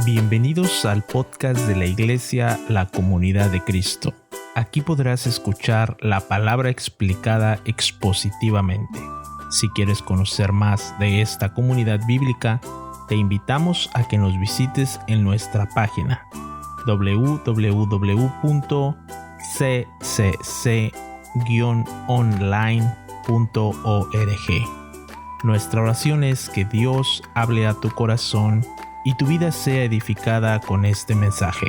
Bienvenidos al podcast de la Iglesia La Comunidad de Cristo. Aquí podrás escuchar la palabra explicada expositivamente. Si quieres conocer más de esta comunidad bíblica, te invitamos a que nos visites en nuestra página www.ccc-online.org. Nuestra oración es que Dios hable a tu corazón y tu vida sea edificada con este mensaje.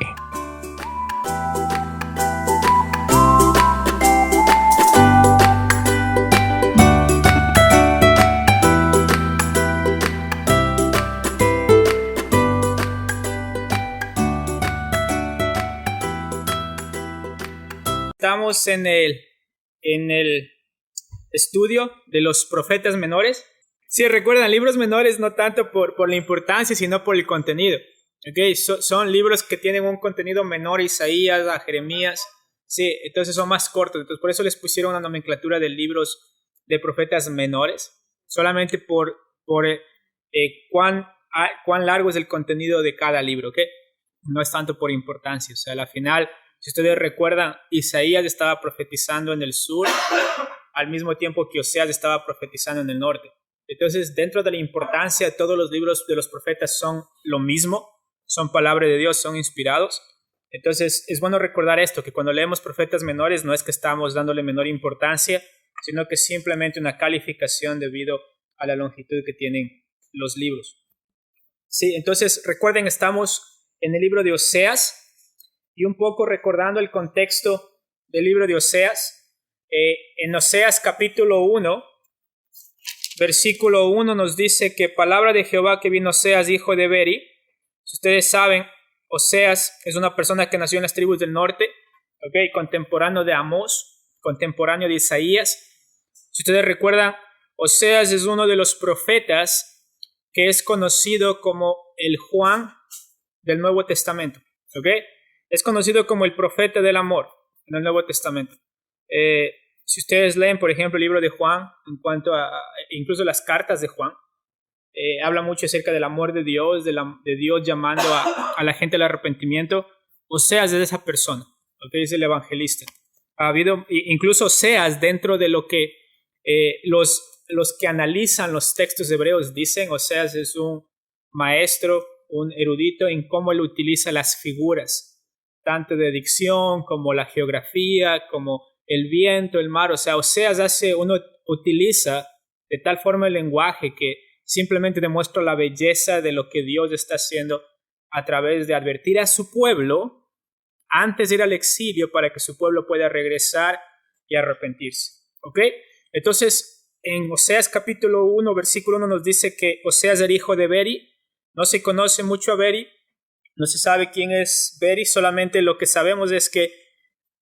Estamos en el estudio de los profetas menores. Si recuerdan, libros menores no tanto por la importancia, sino por el contenido. ¿Okay? Son libros que tienen un contenido menor, Isaías, a Jeremías. Sí, entonces son más cortos. Entonces por eso les pusieron una nomenclatura de libros de profetas menores, solamente por cuán largo es el contenido de cada libro. ¿Okay? No es tanto por importancia. O sea, al final, si ustedes recuerdan, Isaías estaba profetizando en el sur, al mismo tiempo que Oseas estaba profetizando en el norte. Entonces, dentro de la importancia, todos los libros de los profetas son lo mismo, son palabra de Dios, son inspirados. Entonces, es bueno recordar esto, que cuando leemos profetas menores no es que estamos dándole menor importancia, sino que es simplemente una calificación debido a la longitud que tienen los libros. Sí, entonces, recuerden, estamos en el libro de Oseas y un poco recordando el contexto del libro de Oseas. En Oseas capítulo 1, versículo 1 nos dice que palabra de Jehová que vino Oseas, hijo de Beri. Si ustedes saben, Oseas es una persona que nació en las tribus del norte, ¿okay? Contemporáneo de Amós, contemporáneo de Isaías. Si ustedes recuerdan, Oseas es uno de los profetas que es conocido como el Juan del Nuevo Testamento. ¿Okay? Es conocido como el profeta del amor en el Nuevo Testamento. Si ustedes leen, por ejemplo, el libro de Juan, en cuanto a incluso las cartas de Juan, habla mucho acerca del amor de Dios, de Dios llamando a la gente al arrepentimiento. Oseas es de esa persona, ¿okay? Es el evangelista. Ha habido incluso Oseas, dentro de lo que los que analizan los textos hebreos dicen, Oseas es un maestro, un erudito en cómo él utiliza las figuras, tanto de dicción como la geografía, como el viento, el mar. O sea, Oseas uno utiliza de tal forma el lenguaje que simplemente demuestra la belleza de lo que Dios está haciendo a través de advertir a su pueblo antes de ir al exilio para que su pueblo pueda regresar y arrepentirse. ¿Ok? Entonces, en Oseas capítulo 1, versículo 1 nos dice que Oseas era hijo de Beri. No se conoce mucho a Beri, no se sabe quién es Beri, solamente lo que sabemos es que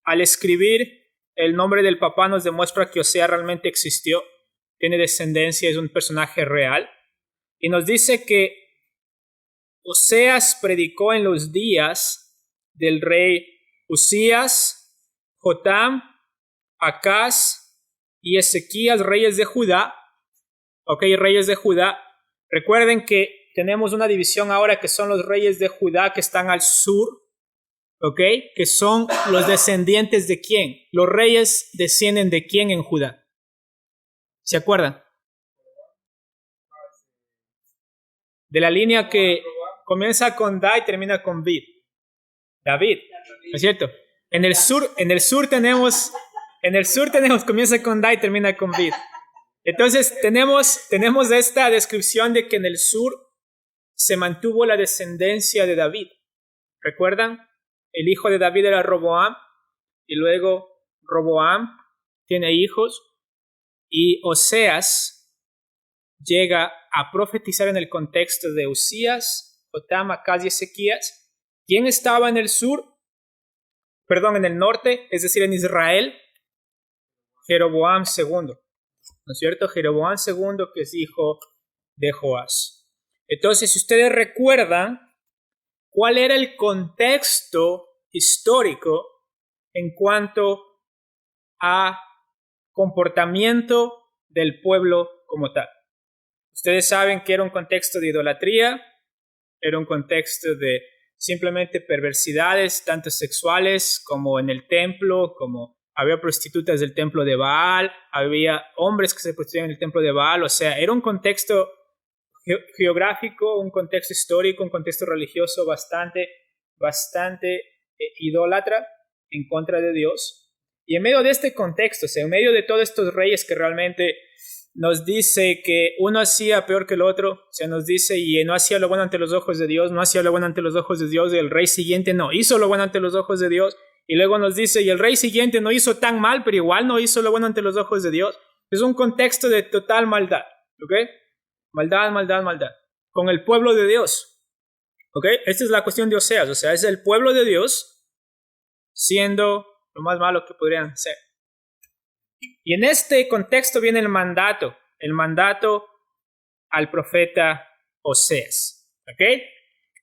al escribir el nombre del papá nos demuestra que Oseas realmente existió, tiene descendencia, es un personaje real. Y nos dice que Oseas predicó en los días del rey Usías, Jotam, Acaz y Ezequías, reyes de Judá. Ok, reyes de Judá. Recuerden que tenemos una división ahora que son los reyes de Judá que están al sur. ¿Ok? Que son los descendientes de quién. Los reyes descienden de quién en Judá. ¿Se acuerdan? De la línea que comienza con Da y termina con Vid. David, ¿no es cierto? En el sur tenemos, comienza con Da y termina con Vid. Entonces tenemos esta descripción de que en el sur se mantuvo la descendencia de David. ¿Recuerdan? El hijo de David era Roboam, y luego Roboam tiene hijos, y Oseas llega a profetizar en el contexto de Usías, Jotam, Acaz y Ezequías. ¿Quién estaba en el sur? En el norte, es decir, en Israel. Jeroboam II, ¿no es cierto? Jeroboam II, que es hijo de Joás. Entonces, si ustedes recuerdan, ¿cuál era el contexto histórico en cuanto a comportamiento del pueblo como tal? Ustedes saben que era un contexto de idolatría, era un contexto de simplemente perversidades, tanto sexuales como en el templo, como había prostitutas del templo de Baal, había hombres que se prostituían en el templo de Baal, o sea, era un contexto geográfico, un contexto histórico, un contexto religioso bastante idólatra en contra de Dios. Y en medio de este contexto, o sea, en medio de todos estos reyes que realmente nos dice que uno hacía peor que el otro, o sea, nos dice y no hacía lo bueno ante los ojos de Dios, no hacía lo bueno ante los ojos de Dios, y el rey siguiente no hizo lo bueno ante los ojos de Dios, y luego nos dice y el rey siguiente no hizo tan mal, pero igual no hizo lo bueno ante los ojos de Dios. Es un contexto de total maldad, ¿ok? Maldad, maldad, maldad, con el pueblo de Dios, ¿ok? Esta es la cuestión de Oseas, o sea, es el pueblo de Dios siendo lo más malo que podrían ser. Y en este contexto viene el mandato al profeta Oseas, ¿ok?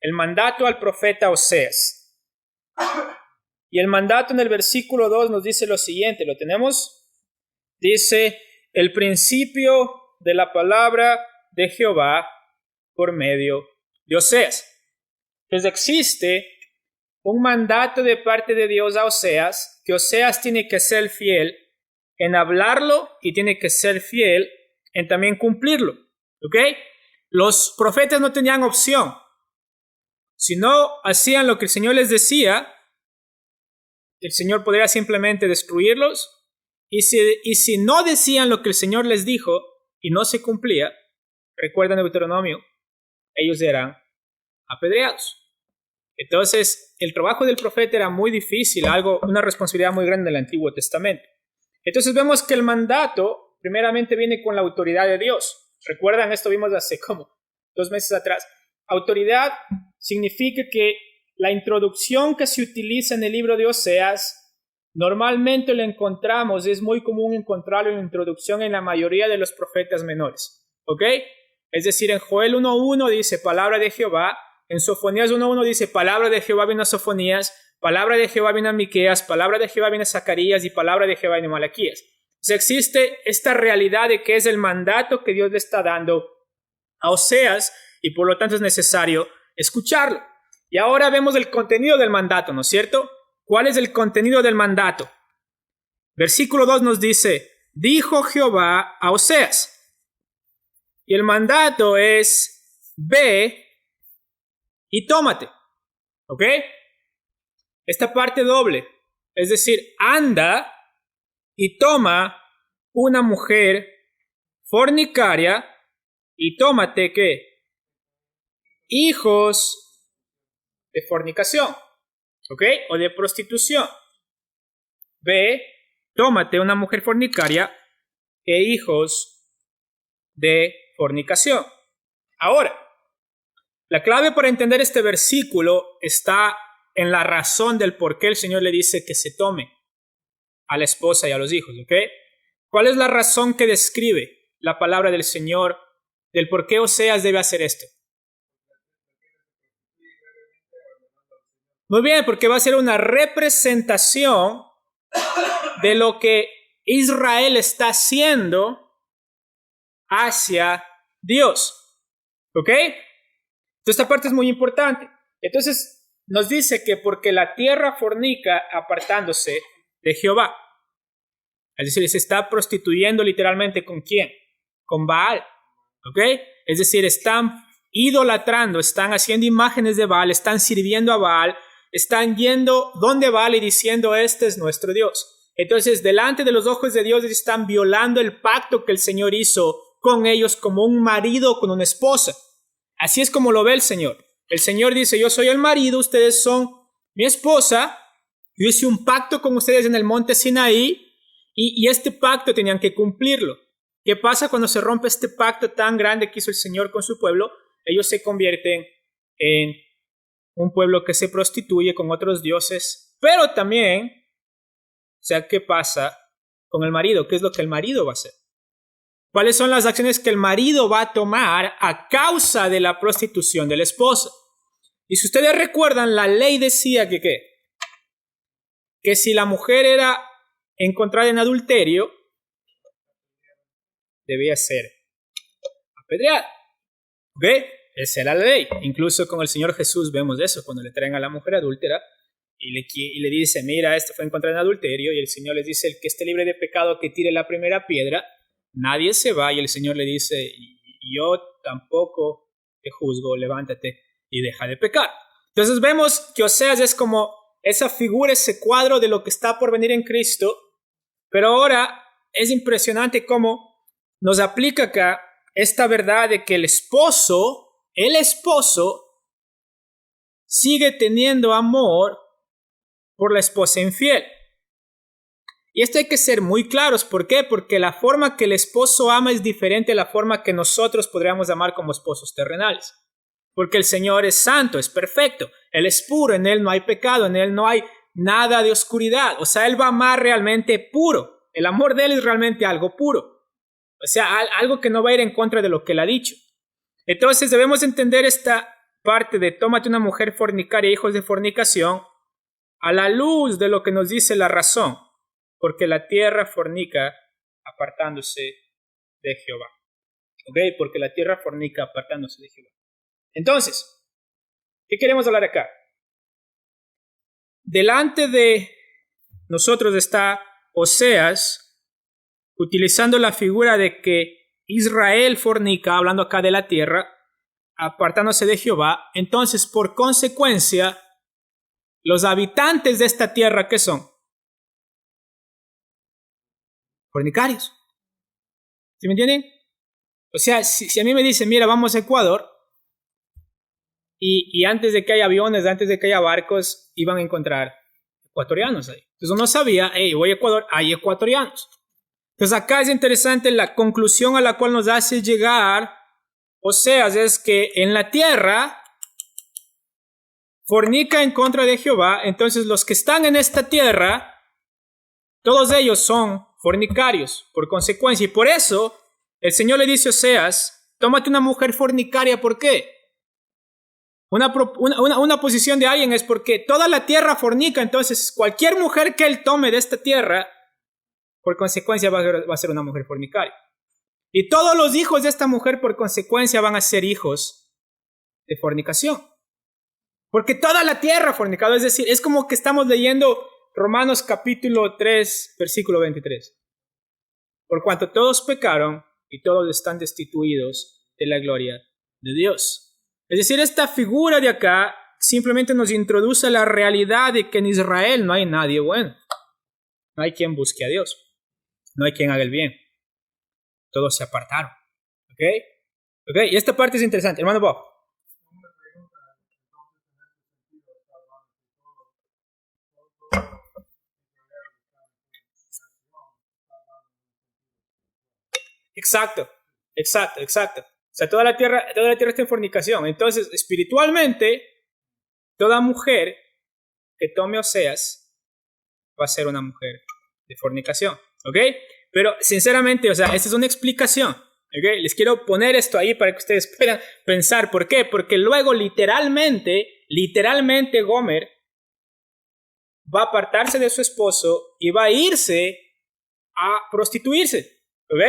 El mandato al profeta Oseas. Y el mandato en el versículo 2 nos dice lo siguiente, ¿lo tenemos? Dice, el principio de la palabra de Jehová por medio de Oseas. Entonces existe un mandato de parte de Dios a Oseas, que Oseas tiene que ser fiel en hablarlo y tiene que ser fiel en también cumplirlo, ¿ok? Los profetas no tenían opción. Si no hacían lo que el Señor les decía, el Señor podría simplemente destruirlos, y si no decían lo que el Señor les dijo y no se cumplía, recuerdan Deuteronomio, ellos eran apedreados. Entonces, el trabajo del profeta era muy difícil, una responsabilidad muy grande en el Antiguo Testamento. Entonces vemos que el mandato primeramente viene con la autoridad de Dios. ¿Recuerdan? Esto vimos hace como 2 meses atrás. Autoridad significa que la introducción que se utiliza en el libro de Oseas, normalmente lo encontramos, es muy común encontrarlo en la introducción en la mayoría de los profetas menores. ¿Ok? Es decir, en Joel 1.1 dice palabra de Jehová, en Sofonías 1.1 dice palabra de Jehová vino a Sofonías, palabra de Jehová viene a Miqueas, palabra de Jehová viene a Zacarías y palabra de Jehová viene a Malaquías. O sea, existe esta realidad de que es el mandato que Dios le está dando a Oseas y por lo tanto es necesario escucharlo. Y ahora vemos el contenido del mandato, ¿no es cierto? ¿Cuál es el contenido del mandato? Versículo 2 nos dice, dijo Jehová a Oseas. Y el mandato es, ve y tómate. ¿Ok? Esta parte doble, es decir, anda y toma una mujer fornicaria y tómate, ¿qué? Hijos de fornicación, ¿ok? O de prostitución. Ve, tómate una mujer fornicaria e hijos de fornicación. Ahora, la clave para entender este versículo está en la razón del por qué el Señor le dice que se tome a la esposa y a los hijos, ¿ok? ¿Cuál es la razón que describe la palabra del Señor del por qué Oseas debe hacer esto? Muy bien, porque va a ser una representación de lo que Israel está haciendo hacia Dios, ¿ok? Entonces esta parte es muy importante. Entonces nos dice que porque la tierra fornica apartándose de Jehová. Es decir, se está prostituyendo literalmente ¿con quién? Con Baal. ¿Ok? Es decir, están idolatrando, están haciendo imágenes de Baal, están sirviendo a Baal, están yendo donde Baal y diciendo, este es nuestro Dios. Entonces, delante de los ojos de Dios están violando el pacto que el Señor hizo con ellos como un marido con una esposa. Así es como lo ve el Señor. El Señor dice, yo soy el marido, ustedes son mi esposa, yo hice un pacto con ustedes en el monte Sinaí y este pacto tenían que cumplirlo. ¿Qué pasa cuando se rompe este pacto tan grande que hizo el Señor con su pueblo? Ellos se convierten en un pueblo que se prostituye con otros dioses, pero también, o sea, ¿qué pasa con el marido? ¿Qué es lo que el marido va a hacer? ¿Cuáles son las acciones que el marido va a tomar a causa de la prostitución de la esposa? Y si ustedes recuerdan, la ley decía que ¿qué? Que si la mujer era encontrada en adulterio, debía ser apedreada. ¿Ok? Esa era la ley. Incluso con el Señor Jesús vemos eso, cuando le traen a la mujer adúltera y le dice, mira, esto fue encontrado en adulterio, y el Señor les dice, el que esté libre de pecado que tire la primera piedra. Nadie se va, y el Señor le dice, yo tampoco te juzgo, levántate y deja de pecar. Entonces vemos que Oseas es como esa figura, ese cuadro de lo que está por venir en Cristo, pero ahora es impresionante cómo nos aplica acá esta verdad de que el esposo sigue teniendo amor por la esposa infiel. Y esto hay que ser muy claros. ¿Por qué? Porque la forma que el esposo ama es diferente a la forma que nosotros podríamos amar como esposos terrenales. Porque el Señor es santo, es perfecto, Él es puro, en Él no hay pecado, en Él no hay nada de oscuridad. O sea, Él va a amar realmente puro. El amor de Él es realmente algo puro. O sea, algo que no va a ir en contra de lo que Él ha dicho. Entonces debemos entender esta parte de tómate una mujer fornicaria, hijos de fornicación, a la luz de lo que nos dice la razón. Porque la tierra fornica apartándose de Jehová. ¿Ok? Porque la tierra fornica apartándose de Jehová. Entonces, ¿qué queremos hablar acá? Delante de nosotros está Oseas, utilizando la figura de que Israel fornica, hablando acá de la tierra, apartándose de Jehová. Entonces, por consecuencia, los habitantes de esta tierra, ¿qué son? Fornicarios. ¿Sí me entienden? O sea, si a mí me dicen, mira, vamos a Ecuador, y antes de que haya aviones, antes de que haya barcos, iban a encontrar ecuatorianos ahí. Entonces uno sabía, hey, voy a Ecuador, hay ecuatorianos. Entonces acá es interesante la conclusión a la cual nos hace llegar Oseas, es que en la tierra fornica en contra de Jehová. Entonces los que están en esta tierra, todos ellos son fornicarios, por consecuencia. Y por eso el Señor le dice a Oseas, tómate una mujer fornicaria. ¿Por qué? Una posición de alguien es porque toda la tierra fornica. Entonces cualquier mujer que él tome de esta tierra, por consecuencia va a ser una mujer fornicaria. Y todos los hijos de esta mujer, por consecuencia, van a ser hijos de fornicación. Porque toda la tierra fornicado, es decir, es como que estamos leyendo Romanos capítulo 3, versículo 23. Por cuanto todos pecaron y todos están destituidos de la gloria de Dios. Es decir, esta figura de acá simplemente nos introduce a la realidad de que en Israel no hay nadie bueno. No hay quien busque a Dios. No hay quien haga el bien. Todos se apartaron. ¿Ok? Y esta parte es interesante. Hermano Bob. Exacto. O sea, toda la tierra está en fornicación. Entonces, espiritualmente, toda mujer que tome Oseas va a ser una mujer de fornicación. ¿Ok? Pero, sinceramente, o sea, esta es una explicación. ¿Ok? Les quiero poner esto ahí para que ustedes puedan pensar. ¿Por qué? Porque luego, literalmente, Gomer va a apartarse de su esposo y va a irse a prostituirse. ¿Ok?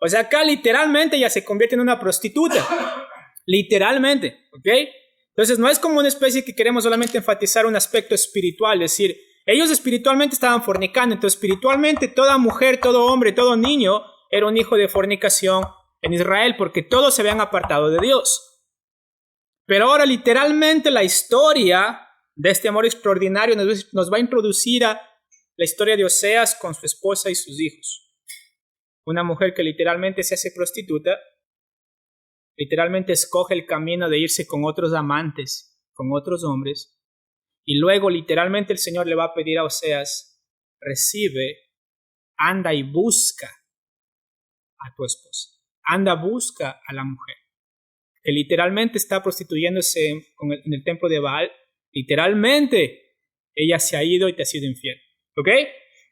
O sea, acá literalmente ya se convierte en una prostituta. Literalmente, ¿ok? Entonces no es como una especie que queremos solamente enfatizar un aspecto espiritual. Es decir, ellos espiritualmente estaban fornicando. Entonces espiritualmente toda mujer, todo hombre, todo niño era un hijo de fornicación en Israel porque todos se habían apartado de Dios. Pero ahora literalmente la historia de este amor extraordinario nos va a introducir a la historia de Oseas con su esposa y sus hijos. Una mujer que literalmente se hace prostituta, literalmente escoge el camino de irse con otros amantes, con otros hombres, y luego literalmente el Señor le va a pedir a Oseas, recibe, anda y busca a tu esposa, anda, busca a la mujer, que literalmente está prostituyéndose en el templo de Baal, literalmente ella se ha ido y te ha sido infiel, ¿ok?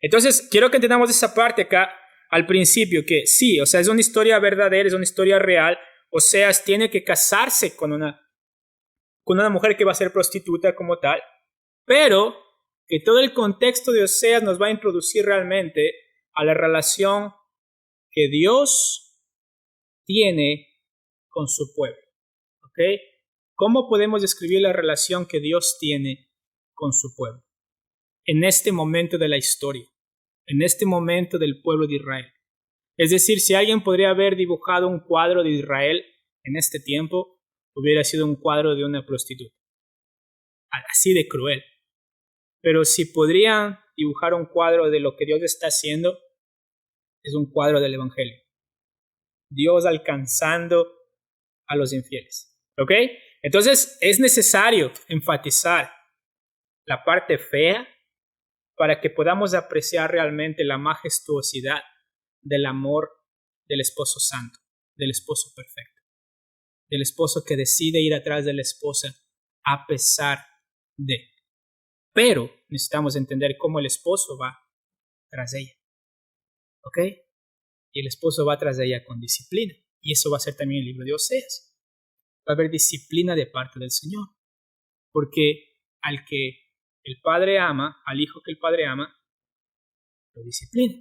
Entonces quiero que entendamos esa parte acá, al principio, que sí, o sea, es una historia verdadera, es una historia real. Oseas tiene que casarse con una mujer que va a ser prostituta como tal, pero que todo el contexto de Oseas nos va a introducir realmente a la relación que Dios tiene con su pueblo. ¿Ok? ¿Ok? ¿Cómo podemos describir la relación que Dios tiene con su pueblo? En este momento de la historia, en este momento del pueblo de Israel. Es decir, si alguien podría haber dibujado un cuadro de Israel en este tiempo, hubiera sido un cuadro de una prostituta. Así de cruel. Pero si podrían dibujar un cuadro de lo que Dios está haciendo, es un cuadro del Evangelio. Dios alcanzando a los infieles. ¿Ok? Entonces es necesario enfatizar la parte fea para que podamos apreciar realmente la majestuosidad del amor del esposo santo, del esposo perfecto, del esposo que decide ir atrás de la esposa a pesar de. Pero necesitamos entender cómo el esposo va tras ella. ¿Ok? Y el esposo va tras de ella con disciplina. Y eso va a ser también el libro de Oseas. Va a haber disciplina de parte del Señor. Porque al que el Padre ama, al Hijo que el Padre ama, lo disciplina.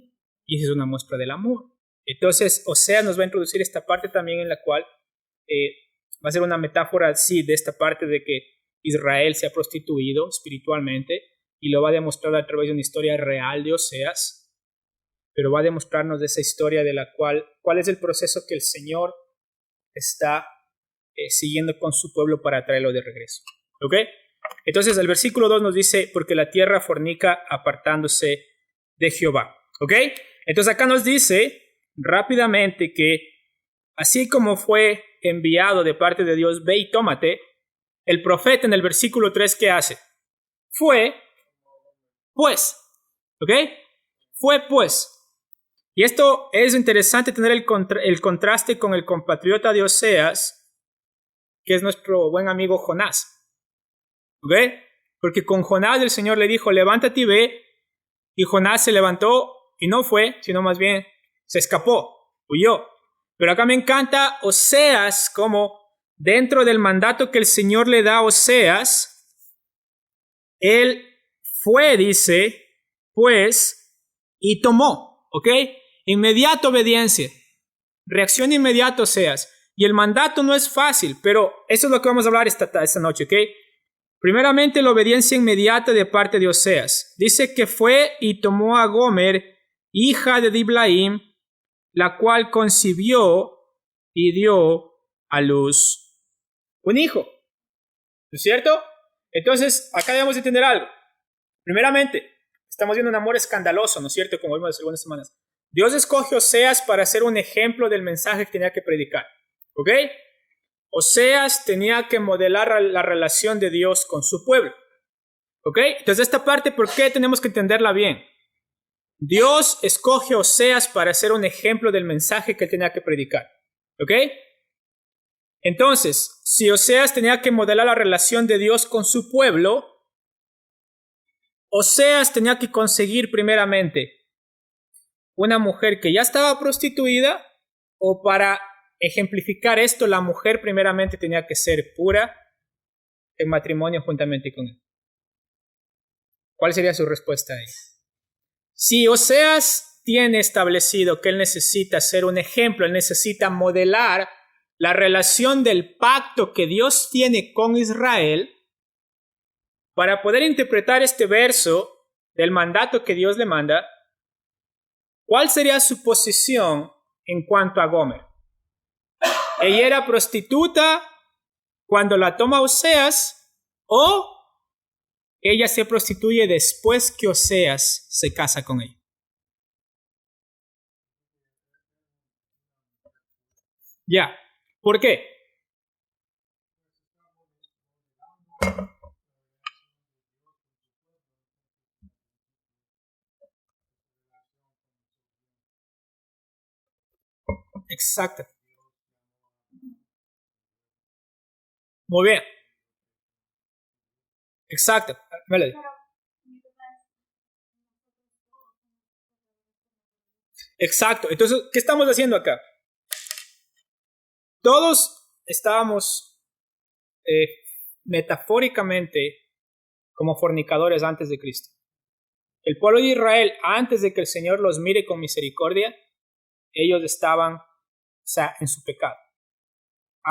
Y esa es una muestra del amor. Entonces, Oseas nos va a introducir esta parte también en la cual va a ser una metáfora, sí, de esta parte de que Israel se ha prostituido espiritualmente y lo va a demostrar a través de una historia real de Oseas, pero va a demostrarnos de esa historia de la cuál es el proceso que el Señor está siguiendo con su pueblo para traerlo de regreso. ¿Ok? Entonces el versículo 2 nos dice, porque la tierra fornica apartándose de Jehová. ¿Ok? Entonces acá nos dice rápidamente que así como fue enviado de parte de Dios, ve y tómate, el profeta en el versículo 3, ¿qué hace? Fue, pues. ¿Ok? Fue, pues. Y esto es interesante tener el contraste con el compatriota de Oseas, que es nuestro buen amigo Jonás. ¿Ok? Porque con Jonás el Señor le dijo, levántate y ve, y Jonás se levantó y no fue, sino más bien se escapó, huyó. Pero acá me encanta Oseas, como dentro del mandato que el Señor le da a Oseas, él fue, dice, pues, y tomó, ¿ok? Inmediata obediencia, reacción inmediata, Oseas. Y el mandato no es fácil, pero eso es lo que vamos a hablar esta noche, ¿ok? Primeramente, la obediencia inmediata de parte de Oseas. Dice que fue y tomó a Gomer, hija de Diblaim, la cual concibió y dio a luz un hijo. ¿No es cierto? Entonces, acá debemos entender algo. Primeramente, estamos viendo un amor escandaloso, ¿no es cierto? Como vimos hace algunas semanas. Dios escoge a Oseas para ser un ejemplo del mensaje que tenía que predicar. ¿Ok? Oseas tenía que modelar la relación de Dios con su pueblo. ¿Ok? Entonces, esta parte, ¿por qué tenemos que entenderla bien? Dios escoge a Oseas para ser un ejemplo del mensaje que él tenía que predicar. ¿Ok? Entonces, si Oseas tenía que modelar la relación de Dios con su pueblo, Oseas tenía que conseguir primeramente una mujer que ya estaba prostituida, o para ejemplificar esto, la mujer primeramente tenía que ser pura en matrimonio juntamente con él. ¿Cuál sería su respuesta ahí? Si Oseas tiene establecido que él necesita ser un ejemplo, él necesita modelar la relación del pacto que Dios tiene con Israel, para poder interpretar este verso del mandato que Dios le manda, ¿cuál sería su posición en cuanto a Gomer? ¿Ella era prostituta cuando la toma Oseas, o ella se prostituye después que Oseas se casa con ella? Ya. ¿Por qué? Exacto. Muy bien. Exacto. Melody. Exacto. Entonces, ¿qué estamos haciendo acá? Todos estábamos metafóricamente como fornicadores antes de Cristo. El pueblo de Israel, antes de que el Señor los mire con misericordia, ellos estaban, en su pecado.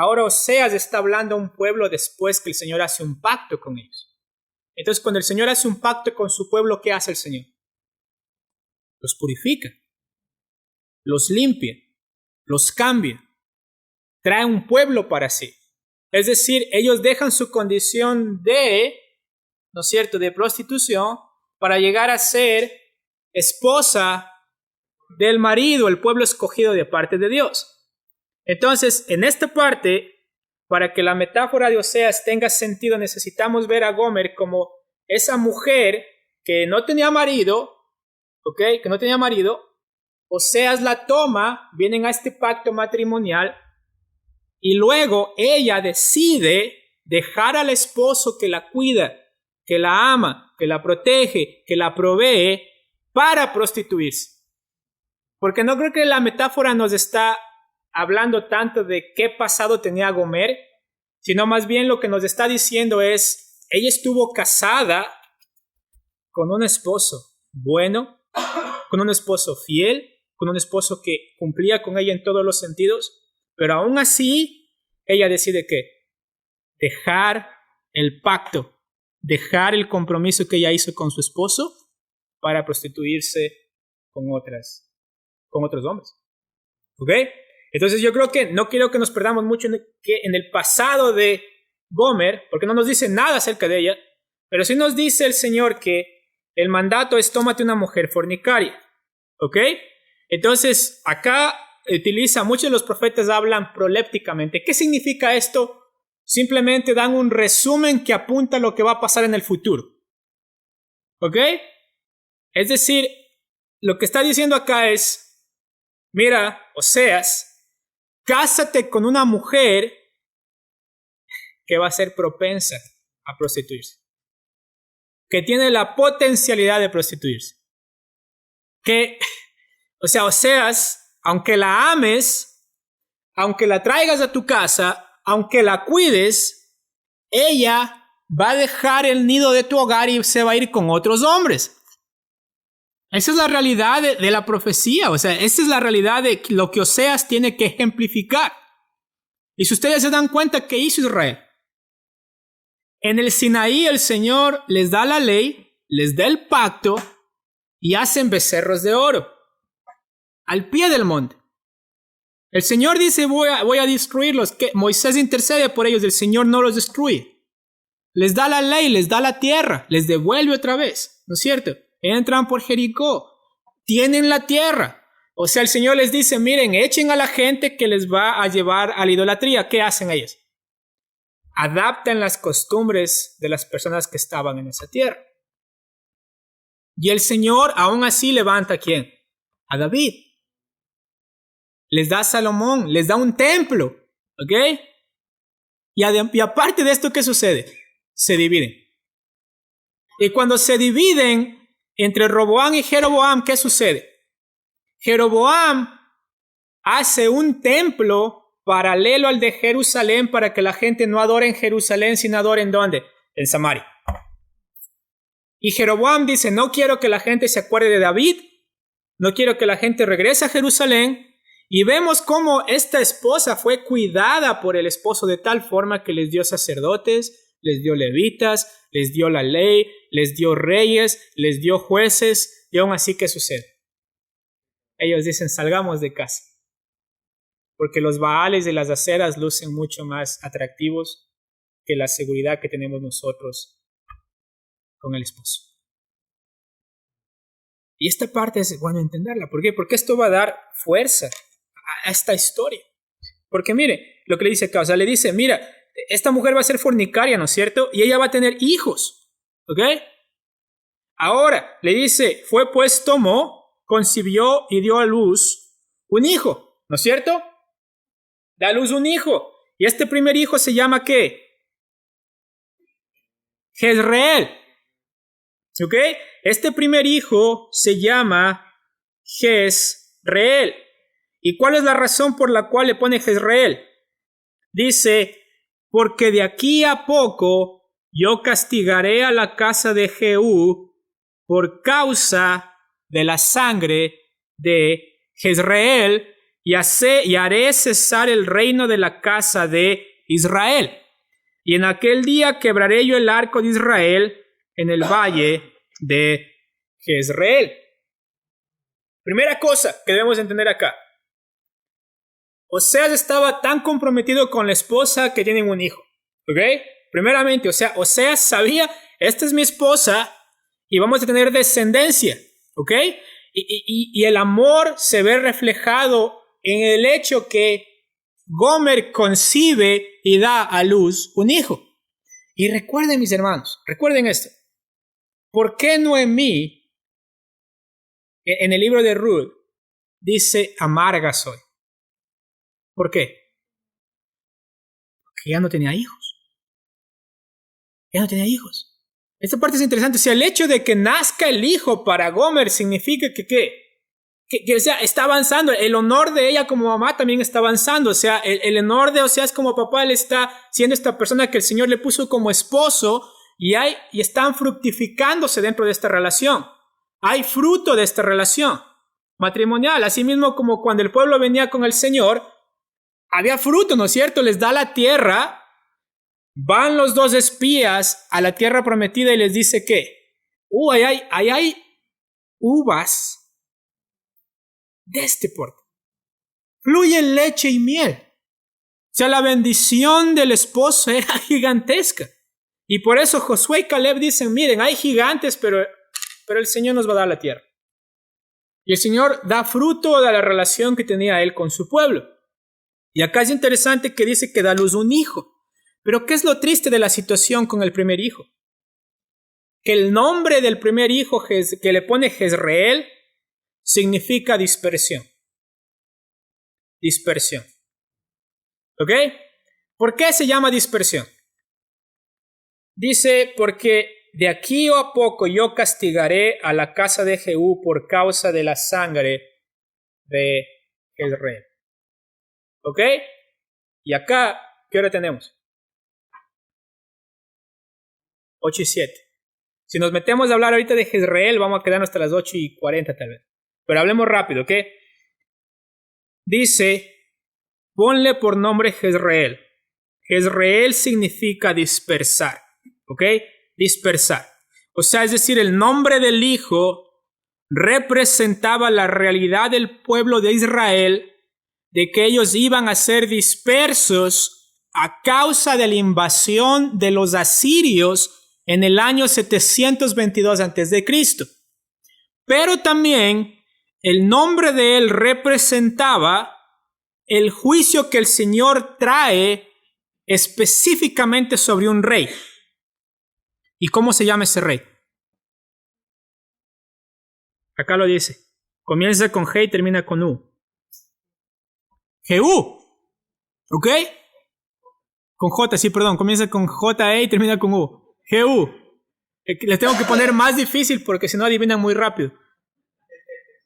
Ahora Oseas está hablando a un pueblo después que el Señor hace un pacto con ellos. Entonces, cuando el Señor hace un pacto con su pueblo, ¿qué hace el Señor? Los purifica, los limpia, los cambia, trae un pueblo para sí. Es decir, ellos dejan su condición de, ¿no es cierto?, de prostitución para llegar a ser esposa del marido, el pueblo escogido de parte de Dios. Entonces, en esta parte, para que la metáfora de Oseas tenga sentido, necesitamos ver a Gomer como esa mujer que no tenía marido, ¿ok? Que no tenía marido. Oseas la toma, vienen a este pacto matrimonial, y luego ella decide dejar al esposo que la cuida, que la ama, que la protege, que la provee, para prostituirse. Porque no creo que la metáfora nos está hablando tanto de qué pasado tenía Gomer, sino más bien lo que nos está diciendo es, ella estuvo casada con un esposo bueno, con un esposo fiel, con un esposo que cumplía con ella en todos los sentidos, pero aún así, ella decide ¿qué? Dejar el pacto, dejar el compromiso que ella hizo con su esposo para prostituirse con otros hombres. ¿Ok? Entonces yo creo que no quiero que nos perdamos mucho en el pasado de Gomer, porque no nos dice nada acerca de ella, pero sí nos dice el Señor que el mandato es tómate una mujer fornicaria. ¿Ok? Entonces acá muchos de los profetas hablan prolépticamente. ¿Qué significa esto? Simplemente dan un resumen que apunta a lo que va a pasar en el futuro. ¿Ok? Es decir, lo que está diciendo acá es, mira, Oseas, cásate con una mujer que va a ser propensa a prostituirse, que tiene la potencialidad de prostituirse. Oseas, aunque la ames, aunque la traigas a tu casa, aunque la cuides, ella va a dejar el nido de tu hogar y se va a ir con otros hombres. Esa es la realidad de la profecía, esa es la realidad de lo que Oseas tiene que ejemplificar. Y si ustedes se dan cuenta, ¿qué hizo Israel? En el Sinaí el Señor les da la ley, les da el pacto y hacen becerros de oro al pie del monte. El Señor dice, voy a destruirlos. Que Moisés intercede por ellos, el Señor no los destruye. Les da la ley, les da la tierra, les devuelve otra vez, ¿no es cierto? Entran por Jericó, tienen la tierra. O sea, el Señor les dice, miren, echen a la gente que les va a llevar a la idolatría. ¿Qué hacen ellos? Adaptan las costumbres de las personas que estaban en esa tierra. Y el Señor aún así levanta ¿a quién? A David. Les da a Salomón, les da un templo, ¿ok? Y aparte de esto, ¿qué sucede? Se dividen. Y cuando se dividen entre Roboam y Jeroboam, ¿qué sucede? Jeroboam hace un templo paralelo al de Jerusalén para que la gente no adore en Jerusalén, sino adore ¿en dónde? En Samaria. Y Jeroboam dice, no quiero que la gente se acuerde de David, no quiero que la gente regrese a Jerusalén. Y vemos cómo esta esposa fue cuidada por el esposo de tal forma que les dio sacerdotes, les dio levitas, les dio la ley, les dio reyes, les dio jueces. Y aún así, ¿qué sucede? Ellos dicen, salgamos de casa. Porque los baales de las aceras lucen mucho más atractivos que la seguridad que tenemos nosotros con el esposo. Y esta parte es bueno entenderla. ¿Por qué? Porque esto va a dar fuerza a esta historia. Porque mire, lo que le dice acá, o sea, le dice, mira, esta mujer va a ser fornicaria, ¿no es cierto? Y ella va a tener hijos, ¿ok? Ahora, le dice, fue pues tomó, concibió y dio a luz un hijo, ¿no es cierto? Da a luz un hijo. Y este primer hijo se llama ¿qué? Jezreel. ¿Ok? Este primer hijo se llama Jezreel. ¿Y cuál es la razón por la cual le pone Jezreel? Dice, porque de aquí a poco yo castigaré a la casa de Jehú por causa de la sangre de Jezreel y haré cesar el reino de la casa de Israel. Y en aquel día quebraré yo el arco de Israel en el valle de Jezreel. Primera cosa que debemos entender acá. Oseas estaba tan comprometido con la esposa que tienen un hijo. ¿Ok? Primeramente, Oseas sabía, esta es mi esposa y vamos a tener descendencia. ¿Ok? Y el amor se ve reflejado en el hecho que Gomer concibe y da a luz un hijo. Y recuerden, mis hermanos, recuerden esto. ¿Por qué Noemí, en el libro de Ruth, dice amarga soy? ¿Por qué? Porque ya no tenía hijos. Ya no tenía hijos. Esta parte es interesante. O sea, el hecho de que nazca el hijo para Gomer significa que está avanzando. El honor de ella como mamá también está avanzando. O sea, el honor de Oseas como papá, él está siendo esta persona que el Señor le puso como esposo y están fructificándose dentro de esta relación. Hay fruto de esta relación matrimonial. Asimismo, como cuando el pueblo venía con el Señor, había fruto, ¿no es cierto? Les da la tierra. Van los dos espías a la tierra prometida y les dice que ahí hay uvas de este porte. Fluye leche y miel. O sea, la bendición del esposo era gigantesca. Y por eso Josué y Caleb dicen, miren, hay gigantes, pero el Señor nos va a dar la tierra. Y el Señor da fruto de la relación que tenía él con su pueblo. Y acá es interesante que dice que da a luz un hijo. Pero ¿qué es lo triste de la situación con el primer hijo? Que el nombre del primer hijo que le pone Jezreel significa dispersión. Dispersión. ¿Ok? ¿Por qué se llama dispersión? Dice, porque de aquí a poco yo castigaré a la casa de Jehú por causa de la sangre de Jezreel. ¿Ok? Y acá, ¿qué hora tenemos? 8:07. Si nos metemos a hablar ahorita de Jezreel, vamos a quedarnos hasta las 8:40 tal vez. Pero hablemos rápido, ¿ok? Dice, ponle por nombre Jezreel. Jezreel significa dispersar, ¿ok? Dispersar. O sea, es decir, el nombre del hijo representaba la realidad del pueblo de Israel de que ellos iban a ser dispersos a causa de la invasión de los asirios en el año 722 a.C. Pero también el nombre de él representaba el juicio que el Señor trae específicamente sobre un rey. ¿Y cómo se llama ese rey? Acá lo dice. Comienza con G y termina con U. Jehú. ¿Ok? Con J, sí, perdón. Comienza con J-E y termina con U. Jehú. Les tengo que poner más difícil porque si no adivinan muy rápido.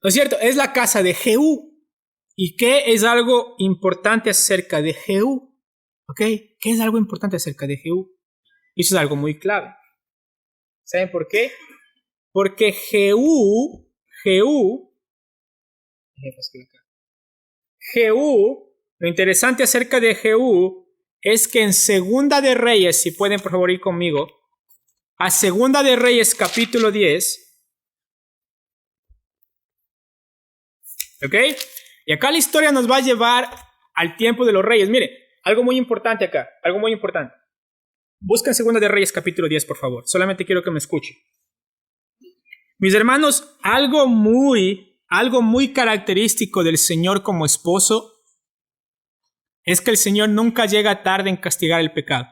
¿No es cierto? Es la casa de Jehú. ¿Y qué es algo importante acerca de Jehú? ¿Ok? ¿Qué es algo importante acerca de Jehú? Eso es algo muy clave. ¿Saben por qué? Porque Jehú, lo interesante acerca de Jehú es que en Segunda de Reyes, si pueden por favor ir conmigo, a Segunda de Reyes capítulo 10, ¿ok? Y acá la historia nos va a llevar al tiempo de los reyes. Mire, algo muy importante acá, algo muy importante. Busquen Segunda de Reyes capítulo 10, por favor. Solamente quiero que me escuchen. Mis hermanos, algo muy característico del Señor como esposo es que el Señor nunca llega tarde en castigar el pecado.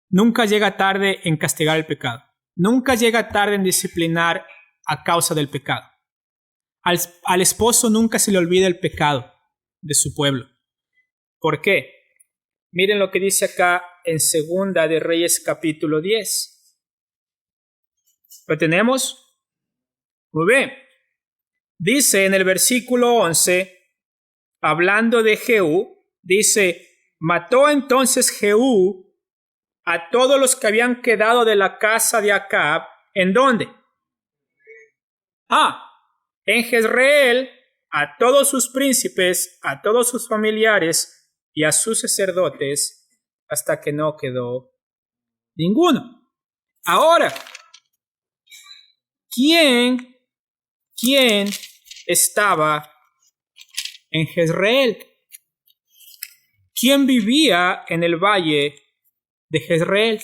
Nunca llega tarde en castigar el pecado. Nunca llega tarde en disciplinar a causa del pecado. Al esposo nunca se le olvida el pecado de su pueblo. ¿Por qué? Miren lo que dice acá en Segunda de Reyes capítulo 10. ¿Lo tenemos? Muy bien. Dice en el versículo 11, hablando de Jehú, dice, mató entonces Jehú a todos los que habían quedado de la casa de Acab. ¿En dónde? En Jezreel, a todos sus príncipes, a todos sus familiares y a sus sacerdotes, hasta que no quedó ninguno. Ahora, ¿quién estaba en Jezreel? ¿Quién vivía en el valle de Jezreel?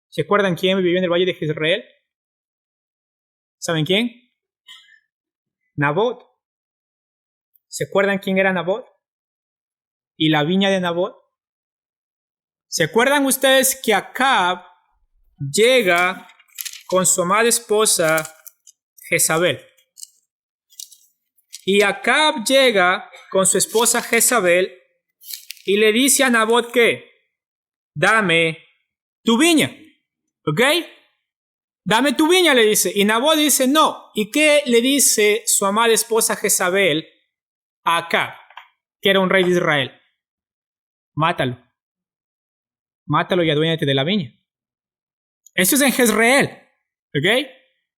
¿Se acuerdan quién vivía en el valle de Jezreel? ¿Saben quién? Nabot. ¿Se acuerdan quién era Nabot? ¿Y la viña de Nabot? ¿Se acuerdan ustedes que Acab llega con su amada esposa Jezabel? Y Acab llega con su esposa Jezabel y le dice a Nabot que dame tu viña, ¿ok? Dame tu viña, le dice. Y Nabot dice no. ¿Y qué le dice su amada esposa Jezabel a Acab, que era un rey de Israel? Mátalo. Mátalo y aduéñate de la viña. Esto es en Jezreel, ¿ok?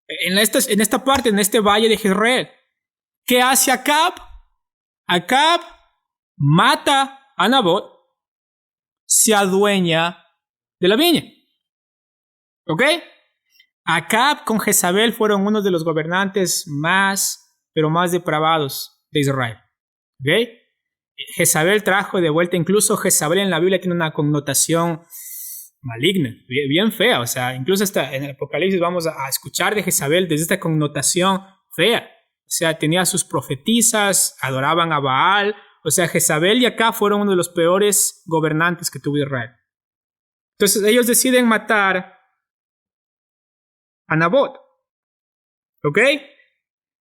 En esta parte, en este valle de Jezreel. ¿Qué hace Acab? Acab mata a Nabot, se adueña de la viña. ¿Ok? Acab con Jezabel fueron uno de los gobernantes más depravados de Israel. ¿Ok? Jezabel trajo de vuelta, incluso Jezabel en la Biblia tiene una connotación maligna, bien fea. O sea, incluso hasta en el Apocalipsis vamos a escuchar de Jezabel desde esta connotación fea. O sea, tenía sus profetisas, adoraban a Baal. O sea, Jezabel y Acab fueron uno de los peores gobernantes que tuvo Israel. Entonces ellos deciden matar a Nabot. ¿Ok?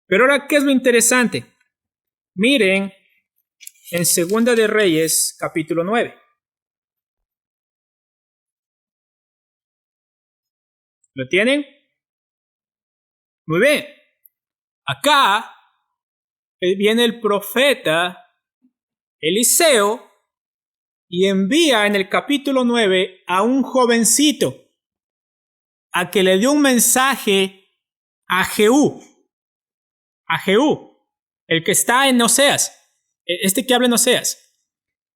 Pero ahora, ¿qué es lo interesante? Miren en Segunda de Reyes, capítulo 9. ¿Lo tienen? Muy bien. Acá viene el profeta Eliseo y envía en el capítulo 9 a un jovencito a que le dio un mensaje a Jehú, el que está en Oseas, este que habla en Oseas.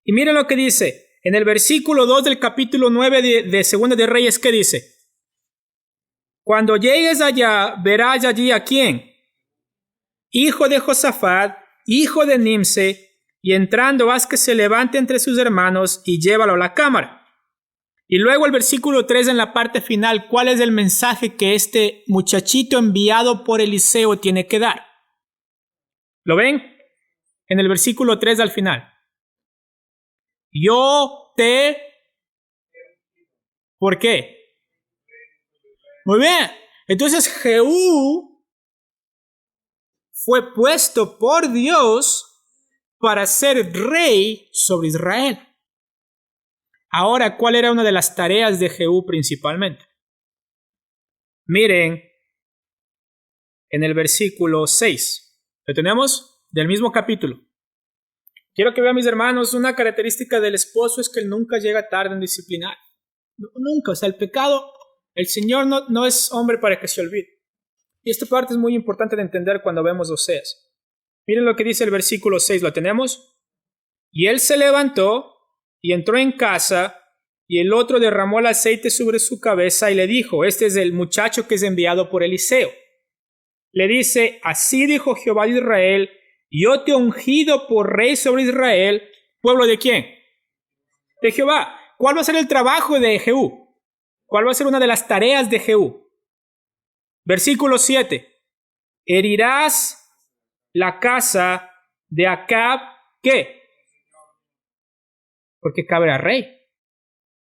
Y miren lo que dice en el versículo 2 del capítulo 9 de Segunda de Reyes. ¿Qué dice? Cuando llegues allá, verás allí a quién. Hijo de Josafat, hijo de Nimse, y entrando haz que se levante entre sus hermanos y llévalo a la cámara. Y luego el versículo 3 en la parte final, ¿cuál es el mensaje que este muchachito enviado por Eliseo tiene que dar? ¿Lo ven? En el versículo 3 al final. ¿Por qué? Muy bien. Entonces Jehú fue puesto por Dios para ser rey sobre Israel. Ahora, ¿cuál era una de las tareas de Jehú principalmente? Miren en el versículo 6. ¿Lo tenemos? Del mismo capítulo. Quiero que vean, mis hermanos, una característica del esposo es que él nunca llega tarde en disciplinar. Nunca. O sea, el pecado, el Señor no es hombre para que se olvide. Y esta parte es muy importante de entender cuando vemos Oseas. Miren lo que dice el versículo 6. ¿Lo tenemos? Y él se levantó y entró en casa, y el otro derramó el aceite sobre su cabeza y le dijo, este es el muchacho que es enviado por Eliseo. Le dice, así dijo Jehová de Israel, yo te he ungido por rey sobre Israel. ¿Pueblo de quién? De Jehová. ¿Cuál va a ser el trabajo de Jehú? ¿Cuál va a ser una de las tareas de Jehú? Versículo 7. Herirás la casa de Acab, ¿qué? Porque Acab era rey.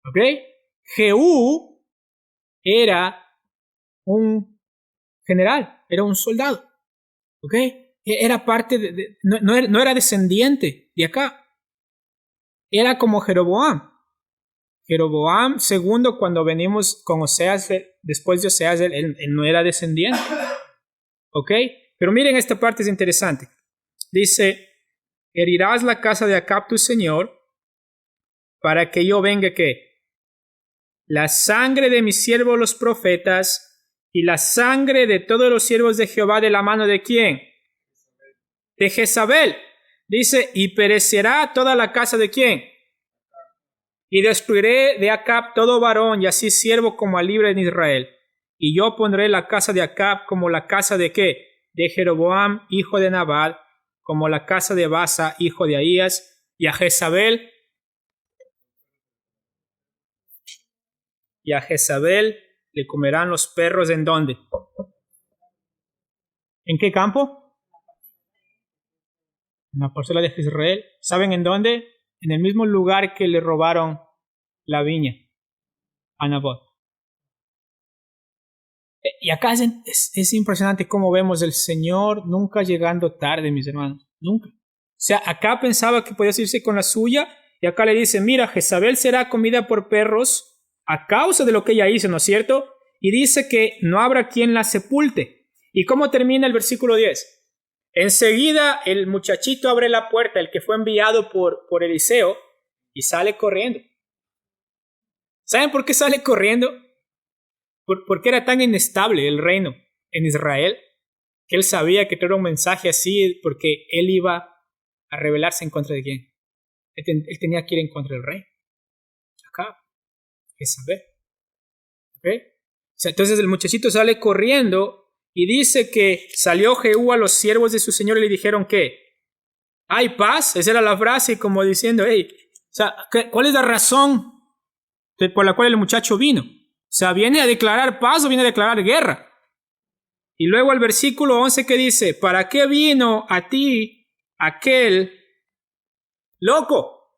¿Ok? Jehú era un general, era un soldado. ¿Ok? Era parte no era descendiente de Acab. Era como Jeroboam. Jeroboam II, cuando venimos con Oseas, después de Oseas, él no era descendiente. ¿Ok? Pero miren, esta parte es interesante. Dice, herirás la casa de Acab tu señor, para que yo venga, ¿qué? La sangre de mis siervos los profetas y la sangre de todos los siervos de Jehová de la mano de ¿quién? de Jezabel. Dice, y perecerá toda la casa de ¿quién? Y destruiré de Acab todo varón, y así siervo como a libre en Israel. Y yo pondré la casa de Acab como la casa de ¿qué? De Jeroboam, hijo de Nabat, como la casa de Basa, hijo de Ahías, y a Jezabel le comerán los perros. ¿En dónde? ¿En qué campo? En la parcela de Israel. ¿Saben en dónde? En el mismo lugar que le robaron la viña a Nabot. Y acá es impresionante cómo vemos el Señor nunca llegando tarde, mis hermanos. Nunca. O sea, acá pensaba que podía irse con la suya, y acá le dice, mira, Jezabel será comida por perros a causa de lo que ella hizo, ¿no es cierto? Y dice que no habrá quien la sepulte. ¿Y cómo termina el versículo 10? Enseguida el muchachito abre la puerta, el que fue enviado por Eliseo, y sale corriendo. ¿Saben por qué sale corriendo? Porque era tan inestable el reino en Israel, que él sabía que era un mensaje así, porque él iba a rebelarse en contra de quién. Él tenía que ir en contra del rey. Acá, Jezabel. ¿Okay? O sea, entonces el muchachito sale corriendo. Y dice que salió Jehú a los siervos de su señor y le dijeron que hay paz. Esa era la frase, como diciendo, hey, o sea, ¿cuál es la razón por la cual el muchacho vino? O sea, ¿viene a declarar paz o viene a declarar guerra? Y luego el versículo 11 que dice, ¿para qué vino a ti aquel loco?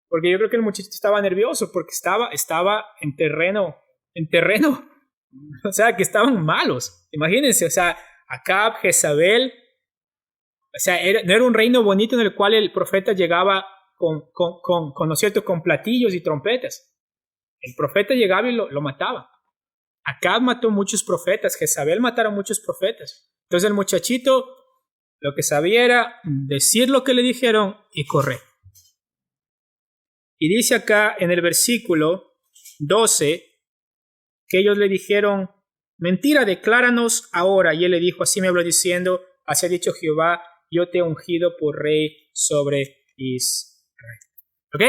Porque yo creo que el muchachito estaba nervioso porque estaba en terreno, o sea, que estaban malos. Imagínense, o sea, Acab, Jezabel, o sea, no era un reino bonito en el cual el profeta llegaba ¿no es cierto?, con platillos y trompetas. El profeta llegaba y lo mataba. Acab mató muchos profetas, Jezabel mataron muchos profetas. Entonces el muchachito lo que sabía era decir lo que le dijeron y correr. Y dice acá en el versículo 12, que ellos le dijeron, mentira, decláranos ahora. Y él le dijo, así me habló diciendo, así ha dicho Jehová, yo te he ungido por rey sobre Israel. ¿Ok?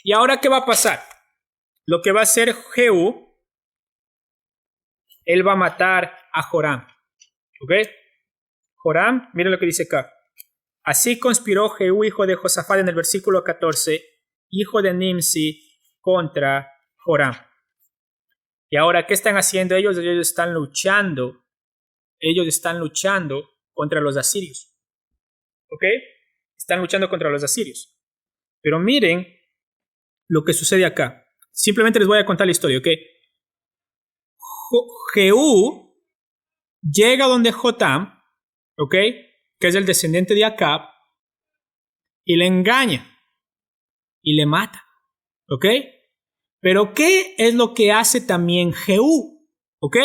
Y ahora, ¿qué va a pasar? Lo que va a hacer Jehú, él va a matar a Joram. ¿Ok? Joram, miren lo que dice acá. Así conspiró Jehú, hijo de Josafat, en el versículo 14, hijo de Nimsi, contra Joram. Y ahora, ¿qué están haciendo ellos? Ellos están luchando contra los asirios. ¿Ok? Están luchando contra los asirios. Pero miren lo que sucede acá. Simplemente les voy a contar la historia, ¿ok? Jehú llega donde Jotam, ¿ok?, que es el descendiente de Acab, y le engaña y le mata, ¿ok? Pero ¿qué es lo que hace también Jehú? ¿Ok?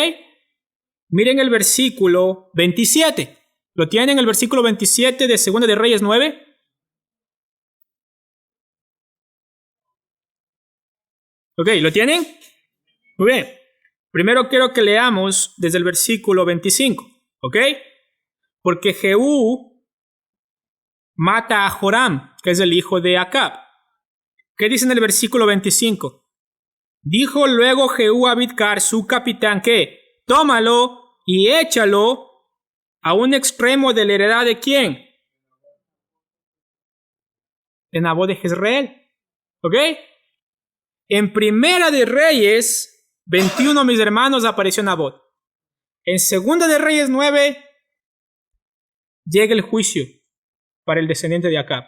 Miren el versículo 27. ¿Lo tienen el versículo 27 de 2 de Reyes 9? ¿Ok? ¿Lo tienen? Muy bien. Primero quiero que leamos desde el versículo 25. ¿Ok? Porque Jehú mata a Joram, que es el hijo de Acab. ¿Qué dice en el versículo 25? Dijo luego Jehú a Bidkar, su capitán, que tómalo y échalo a un extremo de la heredad de ¿quién? De Nabot de Jezreel. ¿Ok? En Primera de Reyes 21, mis hermanos, apareció Nabot. En Segunda de Reyes 9 llega el juicio para el descendiente de Acab.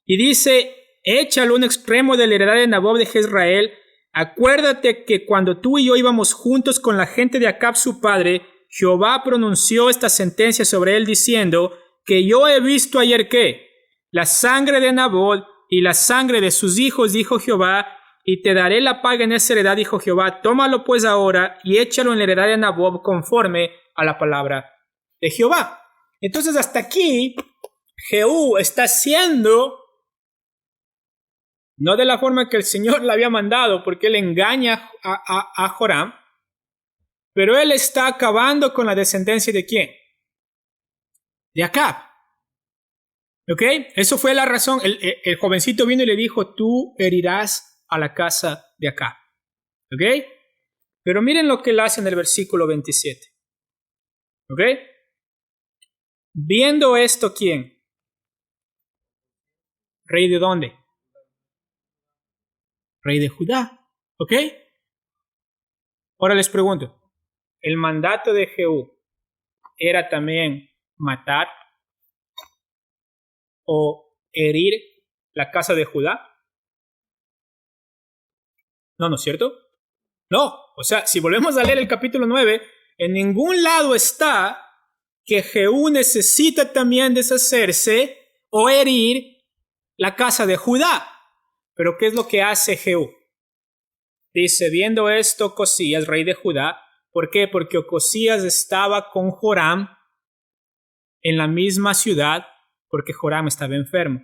Y dice, échalo a un extremo de la heredad de Nabot de Jezreel. Acuérdate que cuando tú y yo íbamos juntos con la gente de Acab su padre, Jehová pronunció esta sentencia sobre él diciendo que yo he visto ayer que la sangre de Nabot y la sangre de sus hijos, dijo Jehová, y te daré la paga en esa heredad, dijo Jehová. Tómalo pues ahora y échalo en la heredad de Nabot conforme a la palabra de Jehová. Entonces hasta aquí Jehú está haciendo, no de la forma que el Señor le había mandado, porque él engaña a Joram, pero él está acabando con la descendencia de ¿quién? De Acab. ¿Ok? Eso fue la razón. El jovencito vino y le dijo, tú herirás a la casa de Acab. ¿Ok? Pero miren lo que él hace en el versículo 27. ¿Ok? Viendo esto, ¿quién? ¿Rey de dónde? Rey de Judá. ¿Ok? Ahora les pregunto, ¿el mandato de Jehú era también matar o herir la casa de Judá? No, ¿no es cierto? No, o sea, si volvemos a leer el capítulo 9, en ningún lado está que Jehú necesita también deshacerse o herir la casa de Judá. Pero ¿qué es lo que hace Jehú? Dice, viendo esto, Ocosías, rey de Judá, ¿por qué? Porque Ocosías estaba con Joram en la misma ciudad, porque Joram estaba enfermo.